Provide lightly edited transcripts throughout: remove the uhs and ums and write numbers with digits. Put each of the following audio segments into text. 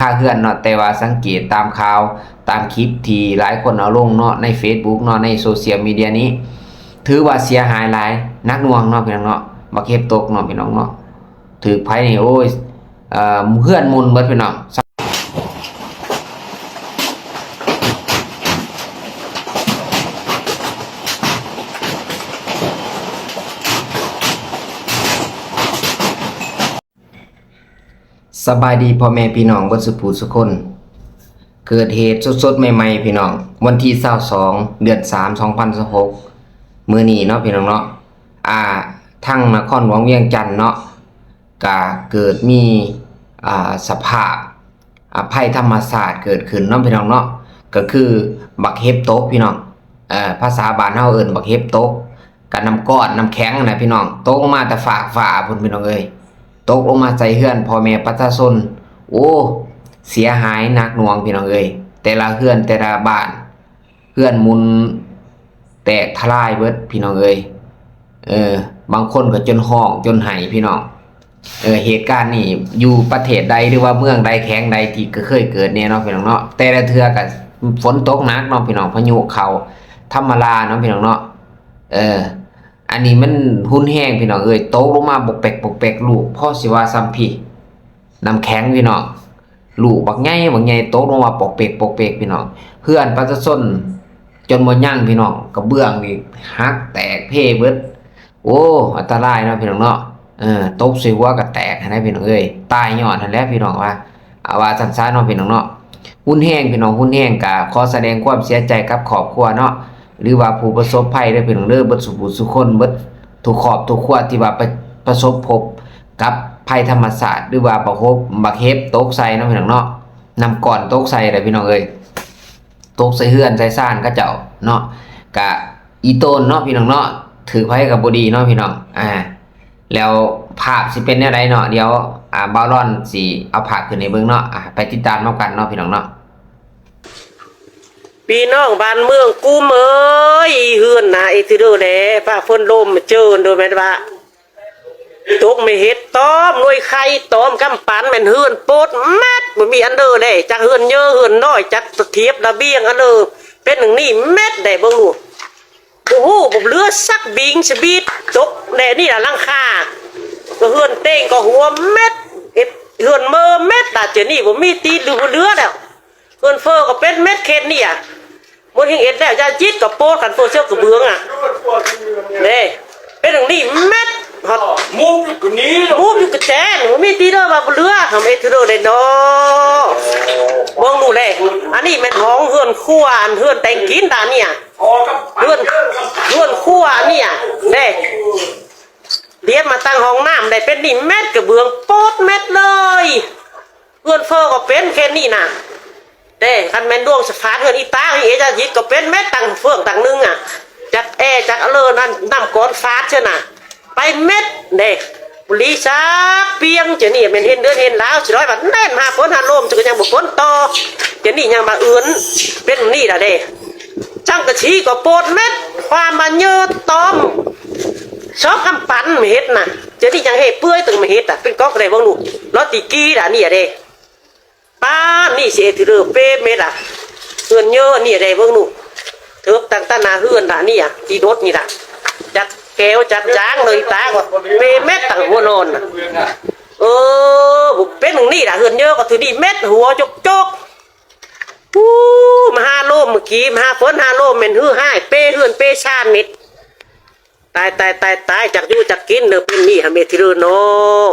ค่าเฮือนเนาะแต่ว่าสังเกตตามข่าวตามคลิปที่หลายคนเอาลงเนาะใน Facebook เนาะในโซเชียลมีเดียนี้ถือว่าเสียหายหลายนักหน่วงเนาะพี่น้องเนาะบักเห็บตกเนาะพี่น้องเนาะถือไผนี่โอ้ยเฮือนมุนเบิดพี่น้องสบายดีพ่อแม่พี่น้องเบิดสุขสุขคนเกิดเหตุสดๆใหม่ๆพี่น้องวันที่22เดือน3 2026มื้อนี้เนาะพี่น้องเนาะทั้งนครหลวงเวียงจันทน์เนาะก็เกิดมีสภาพภัยธรรมชาติเกิดขึ้นเนาะพี่น้องเนาะก็คือบักเห็บตกพี่น้องภาษาบ้านเฮาเอิ้นบักเห็บตกกับน้ำก้อนน้ำแข็งนะพี่น้องตกลงมาแต่ฝากฝ่าพุ่นพี่น้องเอ้ยตกลงมาใส่เฮือนพ่อแม่ประชาชนโอ้เสียหายหนักหน่วงพี่น้องเอ้ยแต่ละเฮือนแต่ละบ้านเฮือนมุนแตกทลายเบิดพี่น้องเอ้ยบางคนก็จนห้องจนไห้พี่น้องเหตุการณ์นี้อยู่ประเทศใดหรือว่าเมืองใดแข็งใดที่ก็เคยเกิดเนี่ยเนาะพี่น้องเนาะแต่ละเทื่อก็ฝนตกหนักเนาะพี่น้องพายุเข้าธรรมดาเนาะพี่น้องเนาะอันนี้มันหุ้นแห้งพี่น้องเอ้ยตกลงมาบกแปกบกแปกลูกพ่อสิว่าซ้ำพี่น้ำแข็งพี่น้องลูกบักใหญ่ตกลงมาปกเปกพี่น้องเพื่อนประชาชนจนบ่ยั่งพี่น้องกระเบื้องนี่หักแตกเพ่เบิดโอ้อันตรายเนาะพี่น้องเนาะตกใส่หัวก็แตกนะพี่น้องเอ้ยตายย้อนนั่นแหละพี่น้องว่าซั่นๆเนาะพี่น้องเนาะหุ้นแห้งพี่น้องหุ้นแห้งก็ขอแสดงความเสียใจกับครอบครัวเนาะหรือว่าผู้ประสบภัยได้พี่น้องเด้อเบิดสุขคนเบิดทุกครอบทุกครัวที่ว่าประสบพบกับภัยธรรมชาติหรือว่าบักเห็บตกใส่เนาะพี่น้องเนาะนำก่อนตกใส่ได้พี่น้องเอ้ยตกใส่เฮือนใส่ซ่านก็เจ้าเนาะกะอีโตนเนาะพี่น้องเนาะถือไผกับบ่ดีเนาะพี่น้องแล้วภาพสิเป็นแนวใดเนาะเดี๋ยวบาวรอนสิเอาภาพขึ้นให้เบิ่งเนาะไปติดตามนำกันเนาะพี่น้องเนาะพี่น้องบ้านเมืองกูเมยเฮือนนะไอ้ที่ดูแลฟ้าฝนลมเจอโดยแม่นว่าตกไม่เฮ็ดต้อมหน่วยไข่ต้อมกำปั้นแม่นเฮือนโปดแมดบ่มีอันเด้อได้จักเฮือนเยอะเฮือนน้อยจักเทียบระเบียงอันเด้อเป็นหนึ่งนี่แมดได้เบิ่งลูกโอ้โหบ่เหลือสักบิงสบีดตกแน่นี่ล่ะหลังคาก็เฮือนเต้งก็หัวแมดเฮือนเมอแมดตาเจนี่บ่มีตีนหรือเหลือแล้วเฮือนเฟอก็เป็นเม็ดเข็ดนี่บนหิ้งเอ็ดแล้วจะจิตกับโป๊กันโฟเชียลกับเบื้องเด้เป็นอย่างนี้แม็ดฮอตมูฟอยู่กับนี้มูฟอยู่กับแจนมีตีเด้อมาเรือทำเอทเดอร์เลยเนาะบ้องดูเลยอันนี้เป็นห้องเฮือนขั้วเฮือนแต่งกินตาเนี่ยเฮือนขั้วเนี่ยเด้เดี๋ยวมาตั้งห้องน้ำได้เป็นนี่แม็ดกับเบื้องโป๊ดแม็ดเลยเฮือนเฟอร์ก็เป็นแค่นี้นะเด้คันแมนดวงสฟาเงินอีตาเอจะยิดก็เป็นแม่ตังเฟื่องตังนึงจากจากเลนั่นน้ำก้อนฟาดเช่นไปเม็ดเด้บุรีซาเปียงเจนี่เป็นเห็นเดือนเห็นแล้วสิร้อยบาทแน่น5 ฝน 5 ลมจะก็ยังบุกฝนต่อเจนี่ยังมาอื่นเป็นนี่ล่ะเด้จังกะชีก็โปดเม็ดความมาเยอะตอมชอบคำปั่นเม็ดน่ะเจนี่ยังเห็ดเปื่อยตึงเม็ดเป็นก๊อกได้บ้างลูกรถตีกี้ล่ะนี่เด้ป้านี่เสียที่เรือเป้เม็ดเฮือนเยอะนี่อะไรเบิ่งนู่เถิบตั้งตานาเฮือนนี่ที่รถนี่จัดแก้วจัดจ้างเลยตาก็เป้เม็ดตั้งหัวนอนเป็นหนึ่งนี่เฮือนเยอะก็ถือดีเม็ดหัวจกมา5 โลเมื่อกี้มา5 ฝน 5 โลเป็นฮือให้เป้เฮือนเป้ชาเม็ดตายจากอยู่จากกินเด้อเป็นนี่เม็ดที่เรือเนาะ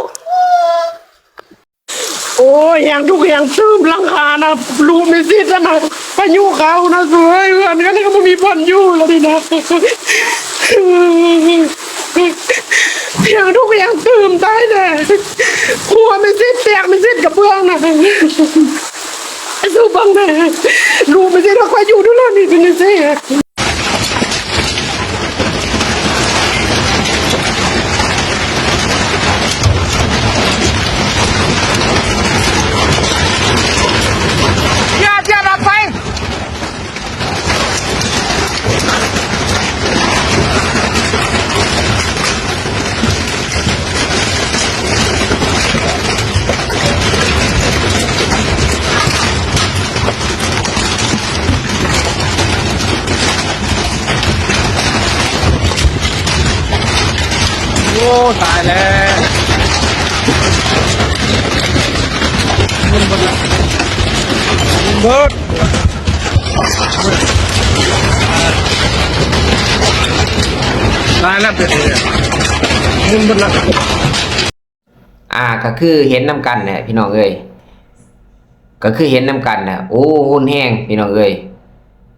โอ้ยอย่างทุกอย่างซึมหลังคานะรูไม่ซิดนะพายุเขานะสวยเพื่อนกันก็ไม่มีพันยุแล้วดินะอย่างทุกอย่างซึมตายเลยครัวไม่ซิดแตกไม่ซิดกับเบื้องนะสู้บังเลยรูไม่ซิดแล้วพายุดูแล้วนี่เป็นยังไง ตายแล้วมันเบิดตายแล้วเป็นเนี่ยมันเบิดละ ก็คือเห็นน้ำกันเนี่ยพี่น้องเอ้ยก็คือเห็นน้ำกันเนี่ยโอ้หุ่นแห้งพี่น้องเอ้ย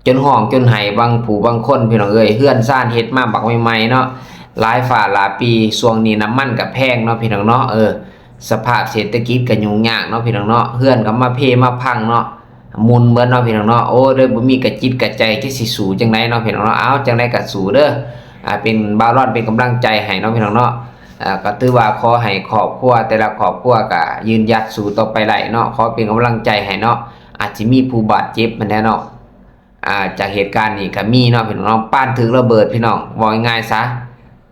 จนห้องจนไห้บางผู้บางคนพี่น้องเอ้ยเฮือนซ่านเฮ็ดมาบักใหม่ๆเนาะหลายฝ่าหลายปีช่วงนี้น้ำมันก็แพงเนาะพี่น้องเนาะสภาพเศรษฐกิจก็ยุ่งยากเนาะพี่น้องเนาะเฮือนก็มาเพมาพังเนาะมุนเหมือนเนาะพี่น้องเนาะโอ้เด้อบ่มีกระจิตกระใจที่สิสู้จังไดเนาะพี่น้องเนาะเอาจังไดก็สู้เด้อเป็นบาวรอดเป็นกำลังใจให้เนาะพี่น้องเนาะก็ถือว่าขอให้ครอบครัวแต่ละครอบครัวก็ยืนหยัดสู้ต่อไปได้เนาะขอเป็นกำลังใจให้เนาะอาจสิมีผู้บาดเจ็บมันแน่เนาะจากเหตุการณ์นี้ก็มีเนาะพี่น้องป้านถึงระเบิดพี่น้องว่าง่ายๆซะ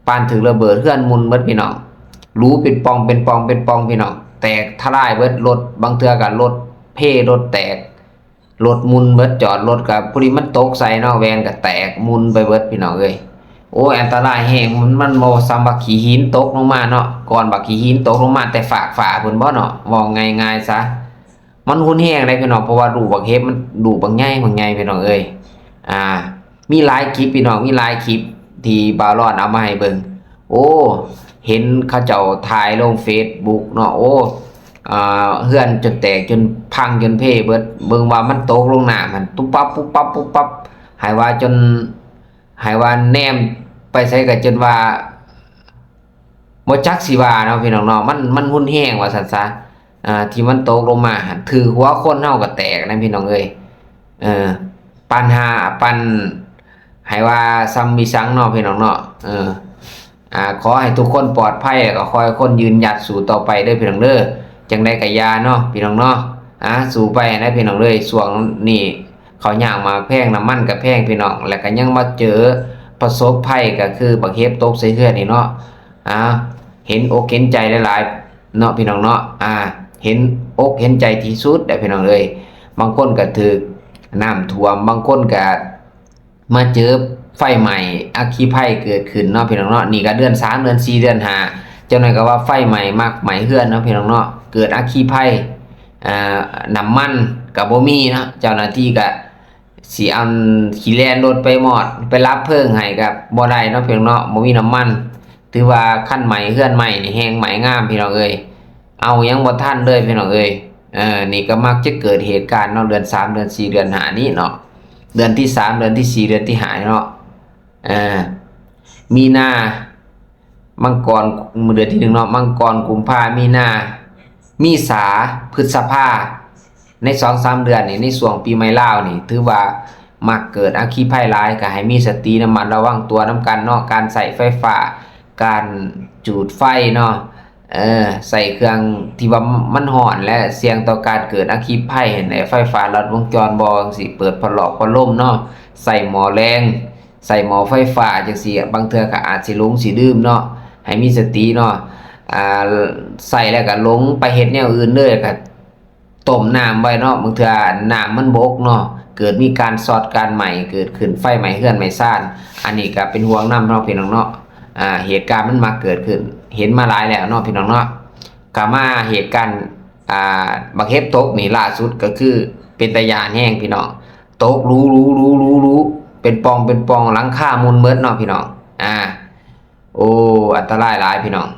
ป้านถึงระเบิดเฮือนมุนเบิดพี่น้องรู้เป็นปองเป็นปองเป็นปองพี่น้องแตกทลายเบิดรถบางเทื่อก็รถเพรถแตกรถมุนเบิดจอดรถก็พอดีมันตกใส่เนาะแวนก็แตกมุนไปเบิดพี่น้องเอ้ยโอ้อันตรายแฮงมันบ่ซ้ำบักขี้หินตกลงมาเนาะก่อนบักขี้หินตกลงมาแต่ฝากฝาเพิ่นบ่เนาะว่าง่ายๆซะมันหุนแฮงได้พี่น้องเพราะว่าดูบักเฮ็บมันดูบักใหญ่พี่น้องเอ้ยมีหลายคลิปพี่น้องมีหลายคลิปที่บาวรอดเอามาให้เบิ่งโอ้เห็นเขาเจ้าถ่ายลง Facebook เนาะโอ้เฮือนจนแตกจนพังจนเพ่เบิดเบิ่งว่ามันตกลงน้ามันตุ๊บปั๊บปุ๊บปั๊บปุ๊บปั๊บหายว่าแนมไปใส่ก็จนว่าบ่จักสิว่าเนาะพี่น้องเนาะมันหุนแฮงว่าซั่นซะที่มันตกลงมาถือหัวคนเฮาก็แตกนะพี่น้องเอ้ยปัญหาปันให้ว่าซ้ำมีสังเนาะพี่น้องเนาะขอให้ทุกคนปลอดภัยแล้วก็ขอให้คนยืนหยัดสู้ต่อไปเด้อพี่น้องเด้อจังได้ก็ยาเนาะพี่น้องเนาะสู้ไปนะพี่น้องเด้อช่วงนี้เขาย่างมาแพงน้ำมันก็แพงพี่น้องแล้วก็ยังมาเจอประสบภัยก็คือบักเห็บตกใส่เฮือนนี่เนาะเห็นอกเห็นใจหลายๆเนาะพี่น้องเนาะเห็นอกเห็นใจที่สุดได้พี่น้องเอ้ยบางคนก็ถูกน้ำท่วมบางคนก็มาเจอไฟใหม่อัคคีภัยเกิดขึ้นเนาะพี่น้องเนาะนี่ก็เดือน3เดือน4เดือน5เจ้าหน่อยก็ว่าไฟใหม่มากใหม่เฮือนเนาะพี่น้องเนาะเกิดอัคคีภัยน้ำมันก็บ่มีเนาะเจ้าหน้าที่ก็สิเอาขี่แล่นรถไปหมอดไปรับเพิ่งให้ก็บ่ได้เนาะพี่น้องเนาะบ่มีน้ำมันถือว่าคันใหม่เฮือนใหม่นี่แฮงใหม่งามพี่น้องเอ้ยเอายังบ่ทันเลยพี่น้องเอ้ยนี่ก็มักจะเกิดเหตุการณ์เนาะเดือน3เดือน4เดือน5นี้เนาะเดือนที่3เดือนที่4เดือนที่5เนาะมีนามังกรเดือนที่1เนาะมังกรกุมภามีนามีสาพฤษภาใน 2-3 เดือนนี่ในช่วงปีใหม่ลาวนี่ถือว่ามักเกิดอัคคีภัยหลายก็ให้มีสติระมัดระวังตัวนำกันเนาะการใส่ไฟฟ้าการจูดไฟเนาะใส่เครื่องที่ว่ามันร้อนและเสี่ยงต่อการเกิดอัคคีภัยในไฟฟ้าลัดวงจรบ่จังซี่เปิดพัดลมเนาะใส่หม้อแรงใส่หม้อไฟฟ้าจังซี่บางเทื่อก็อาจสิหลงสิดื่มเนาะให้มีสติเนาะใส่แล้วก็หลงไปเฮ็ดแนวอื่นเลยก็ต้มน้ำไว้เนาะบางเทื่อน้ำมันบกเนาะเกิดมีการช็อตการไหม้เกิดขึ้นไฟไหม้เฮือนไหม้ซ่านอันนี้ก็เป็นห่วงนำเนาะพี่น้องเนาะเหตุการณ์มันมาเกิดขึ้นเห็นมาหลายแล้วเนาะพี่น้องเนาะก็มาเหตุการณ์บักเห็บตกนี่ล่าสุดก็คือเป็นตะยานแห้งพี่น้องตกรู้เป็นปองหลังคามุนเบิดเนาะพี่น้องโอ้อันตรายหลายพี่น้อง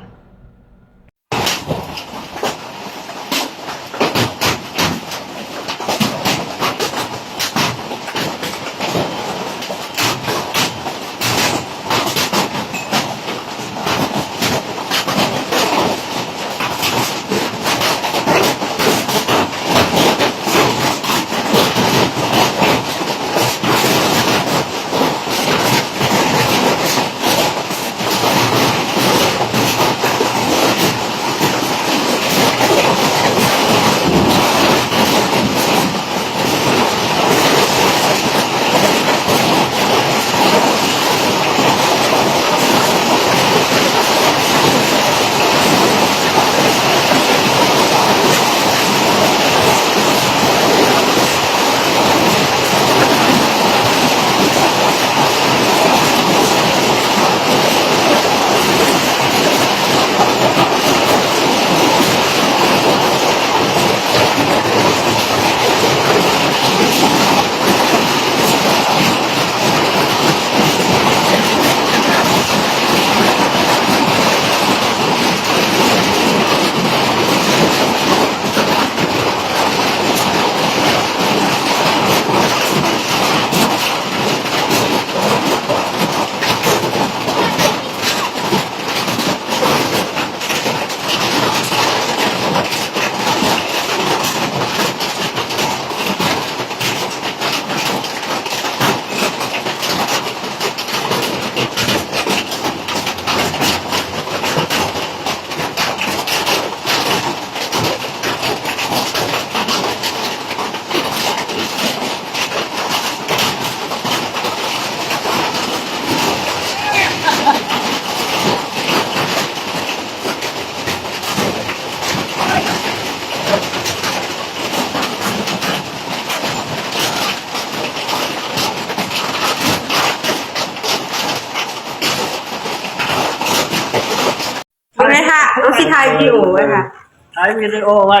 ถ่ายวิดีโอไว้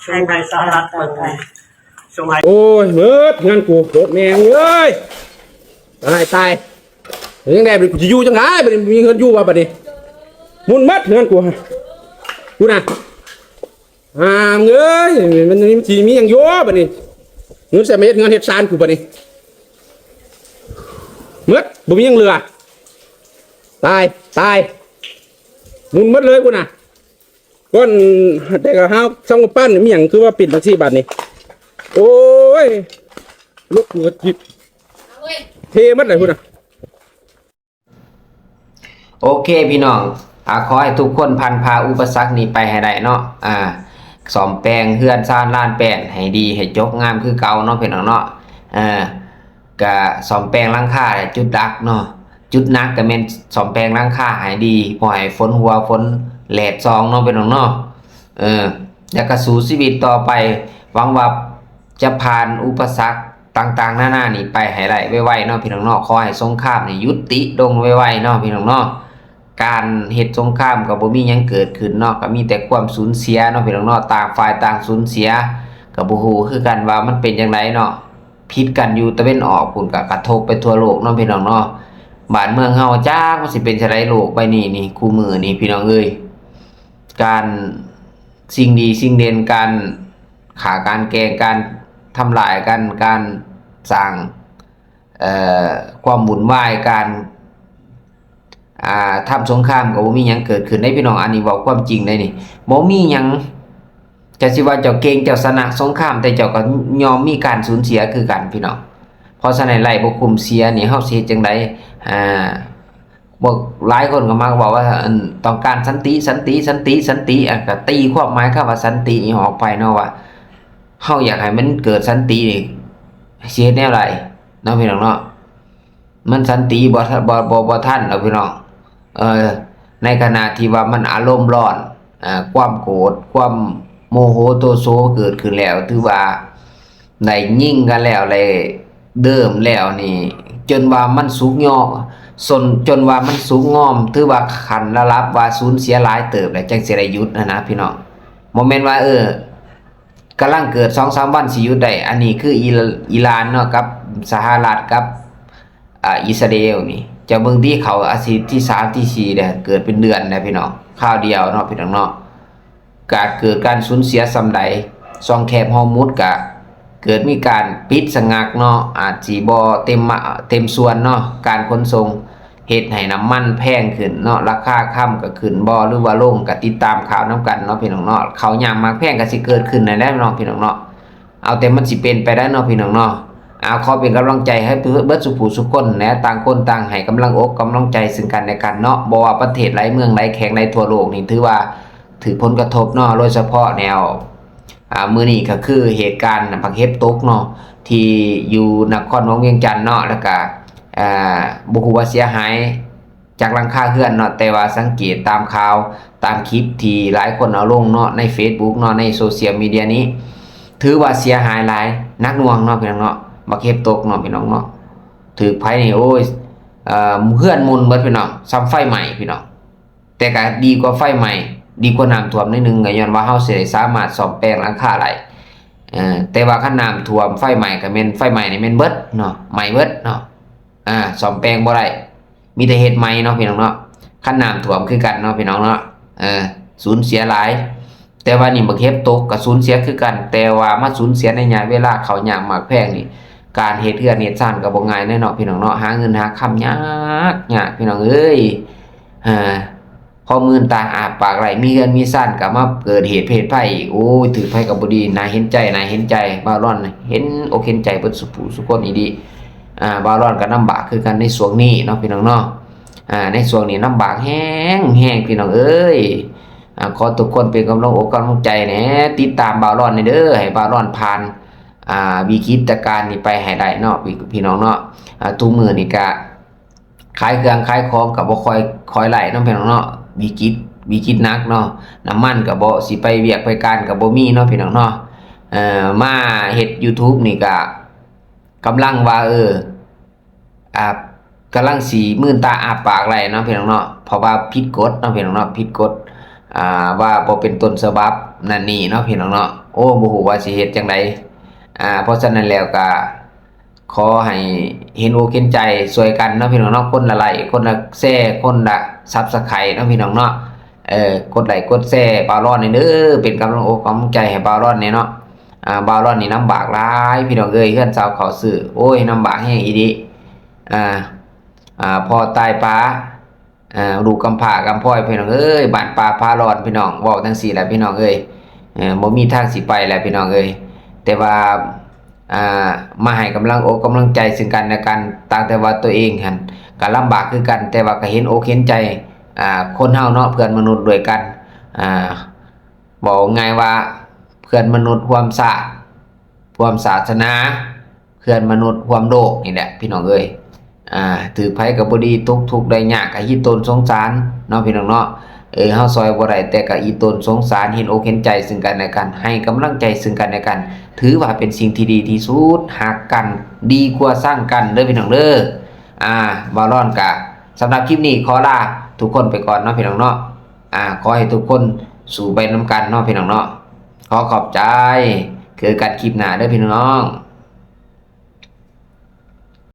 ส่งให้สหรัฐเบิ่งให้ส่งให้ โอ้ยเบิดเงินกูโคตรแมงเอ้ยตายยังไงบัดนี้กูจะอยู่จังไงบัดนี้มีเงินอยู่วะบัดนี้มุนมัดเงินกูฮะกูน่ะเอ้ยมันสิมีหยังอยู่บัดนี้เงินใส่เม็ดเงินเฮ็ดซานกูบัดนี้หมดบ่มีหยังเหลือตายมุนหมดเลยกูน่ะก้อนแต่ก็ห้าวซ่องปั้นมีหยังคือว่าปิดบัญชีบัดนี้โอ้ยลูกกูก็จิบเทหมดเลยกูน่ะ โอเคพี่น้องขอให้ทุกคนผ่านพาอุปสรรคนี้ไปให้ได้เนาะซ่อมแปลงเฮือนซ่านลานแป้นให้ดีให้จบงามคือเก่าเนาะพี่น้องเนาะก็ซ่อมแปลงหลังคาจุดดักเนาะจุดหนักก็แม่นซ่อมแปลงหลังคาให้ดีบ่ให้ฝนหัวฝนแหลดซองเนาะพี่น้องเนาะแล้วก็สู้ชีวิตต่อไปหวังว่าจะผ่านอุปสรรคต่างๆหน้าๆนี่ไปให้ได้ไวๆเนาะพี่น้องเนาะขอให้สงครามนี่ยุติลงไวๆเนาะพี่น้องเนาะการเฮ็ดสงครามก็บ่มีหยังเกิดขึ้นเนาะก็มีแต่ความสูญเสียเนาะพี่น้องเนาะต่างฝ่ายต่างสูญเสียก็บ่ฮู้คือกันว่ามันเป็นจังไดเนาะผิดกันอยู่ตะเวนออกพุ่นก็กระทบไปทั่วโลกเนาะพี่น้องเนาะบ้านเมืองเฮาจ้ามันสิเป็นจังไดโลกไปนี่คู่มือนี่พี่น้องเอ้ยการสิ่งดีสิ่งเด่นการฆ่าการแกล้งการทำลายกันการสร้างความวุ่นวายการทำสงครามก็บ่มีหยังเกิดขึ้นได้พี่น้องอันนี้เว้าความจริงได้นี่บ่มีหยังจะสิว่าเจ้าเก่งเจ้าชนะสงครามแต่เจ้าก็ยอมมีการสูญเสียคือกันพี่น้องเพราะฉะนั้นไล่บ่คุ้มเสียนี่เฮาสิเฮ็ดจังไดบ่หลายคนก็มักบอกว่าต้องการสันติก็ตีความหมายคำว่าสันตินี่ออกไปเนาะว่าเฮาอยากให้มันเกิดสันตินี่สิเฮ็ดแนวใดเนาะพี่น้องเนาะมันสันติบ่ทันเนาะพี่น้องในขณะที่ว่ามันอารมณ์ร้อนความโกรธความโมโหโทโสเกิดขึ้นแล้วถือว่าได้ยิงกันแล้วเลยเดิมแล้วนี่จนว่ามันสุกยอกจนว่ามันสุกงอมถือว่าขันระลับว่าสูญเสียหลายเติบแล้วจังสิได้หยุดนะพี่น้องบ่แม่นว่ากำลังเกิด 2-3 วันสิหยุดได้อันนี้คืออิหร่านเนาะกับสหรัฐกับอิสราเอลนี่จะเบิ่งที่เขาอาทิตย์ที่3ที่4เนี่ยเกิดเป็นเดือนนะพี่น้องข้าวเดียวเนาะพี่น้องเนาะการเกิดการสูญเสียส่ำใดซองแคบฮอร์มุดก็เกิดมีการปิดสงักเนาะอาจสิบ่เต็มส่วนเนาะการขนส่งเฮ็ดให้น้ำมันแพงขึ้นเนาะราคาค่ำก็ขึ้นบ่หรือว่าลงก็ติดตามข่าวนํกันเนาะพี่น้องเนาะเขาวยามมากแพงก็สิเกิดขึ้นได้เนาะพี่น้องเนาะเอาแต่มันสิเป็นไปได้เนาะพี่น้องเนาะขอเป็นกำลังใจให้เบิดสุผู้สุคนนะต่างคนต่างให้กำลังอกกำลังใจซึ่งกันและกันเนาะบ่ว่าประเทศหลายเมืองหลายแข่งหลายทั่วโลกนี่ถือว่าถือผลกระทบเนาะโดยเฉพาะแนวมื้อนี้ก็คือเหตุการณ์ผักเห็บตกเนาะที่อยู่นครหลวงเวียงจันทน์เนาะแล้วก็บ่ฮู้ว่าเสียหายจากหลังคาเรือนเนาะแต่ว่าสังเกตตามข่าวตามคลิปที่หลายคนเอาลงเนาะใน Facebook เนาะในโซเชียลมีเดียนี้ถือว่าเสียหายหลายนักหน่วงเนาะพี่น้องเนาะบักเห็บตกเนาะพี่น้องเนาะถือไผนี่โอ้ยเฮือนมุนเบิดพี่น้องซ้ำไฟใหม่พี่น้องแต่ก็ดีกว่าไฟใหม่ดีกว่าน้ำท่วมนิดนึงก็ย้อนว่าเฮาสิได้สามารถซ่อมแปลงหลังคาได้แต่ว่าคันน้ำท่วมไฟใหม่ก็แม่นไฟใหม่นี่แม่นเบิดเนาะไหม้เบิดเนาะซ่อมแปลงบ่ได้มีแต่เฮ็ดใหม่เนาะพี่น้องเนาะคันน้ำท่วมคือกันเนาะพี่น้องเนาะสูญเสียหลายแต่ว่านี่บักเห็บตกก็สูญเสียคือกันแต่ว่ามาสูญเสียในยามเวลาเขายามมากแพงนี่การเฮ็ดเฮือนเฮ็ดซ่านก็บ่ง่ายแน่เนาะพี่น้องเนาะหาเงินหาค่ำยากพี่น้องเอ้ยพอมื่นตาอาปากไหลมีเงินมีซ่านก็มาเกิดเหตุเพศภัยอีกโอ้ยถือภัยก็บ่ดีน่าเห็นใจบ่าวร้อนเห็นอกเห็นใจเบิดสุผู้สุคนอีดีบ่าวร้อนก็ลำบากคือกันในช่วงนี้เนาะพี่น้องเนาะในช่วงนี้ลำบากแฮงพี่น้องเอ้ยขอทุกคนเป็นกำลังอกกำลังใจแหน่ติดตามบ่าวร้อนเด้อให้บ่าวร้อนผ่านวิกฤตการณ์นี้ไปให้ได้เนาะพี่น้องเนาะทุกมื้อนี่ก็ขายเครื่องขายของก็บ่ค่อยไหลเนาะพี่น้องเนาะวิกฤตหนักเนาะน้ำมันก็บ่สิไปเวียกไปการก็บ่มีเนาะพี่น้องเนาะมาเฮ็ด YouTube นี่ก็กำลังว่ากำลังสิมื่นตาอาปากไหลเนาะพี่น้องเนาะเพราะว่าผิดกฎเนาะพี่น้องเนาะผิดกฎ ว่าบ่เป็นต้นฉบับนั่นนี่เนาะพี่น้องเนาะโอ้บ่ฮู้ว่าสิเฮ็ดจังไดเพราะฉะนั้นแล้วก็ขอให้เห็นอกเห็นใจช่วยกันเนาะพี่น้องเนาะคนละไลค์คนละแชร์คนละ Subscribe เนาะพี่น้องเนาะกดไลค์กดแชร์บาวร้อนนี่เด้อเป็นกำลังอกกำลังใจให้บาวร้อนนี่เนาะบาวร้อนนี่ลำบากหลายพี่น้องเอ้ยเฮือนชาวเขาซื้อโอ้ยลำบากแฮงอีหลีพ่อตายป้าลูกกำพร้ากำพร้อยพี่น้องเอ้ยบ้านป่าพาร้อนพี่น้องเว้าจังซี่แหละพี่น้องเอ้ยบ่มีทางสิไปแหละพี่น้องเอ้ยแต่ว่ามาให้กำลังอกกำลังใจซึ่งกันและกันต่างแต่ว่าตัวเองหั่นก็ลำบากคือกันแต่ว่าก็เห็นอกเห็นใจคนเฮาเนาะเพื่อนมนุษย์ด้วยกันบอกง่ายว่าเพื่อนมนุษย์ร่วมชาติร่วมศาสนาเพื่อนมนุษย์ร่วมโลกนี่แหละพี่น้องเอ้ยถือไผก็บ่ดีตกทุกข์ได้ยากก็อีตนสงสารเนาะพี่น้องเนาะเฮาซอยบ่ได้แต่ก็อีตนสงสารเห็นอกเห็นใจซึ่งกันและกันให้กำลังใจซึ่งกันและกันถือว่าเป็นสิ่งที่ดีที่สุดหักกันดีกว่าสร้างกันเด้อพี่น้องเด้อบาวร้อนกะสำหรับคลิปนี้ขอลาทุกคนไปก่อนเนาะพี่น้องเนาะขอให้ทุกคนสู่ไปนำกันเนาะพี่น้องเนาะขอขอบใจเจอกันคลิปหน้าเด้อพี่น้อง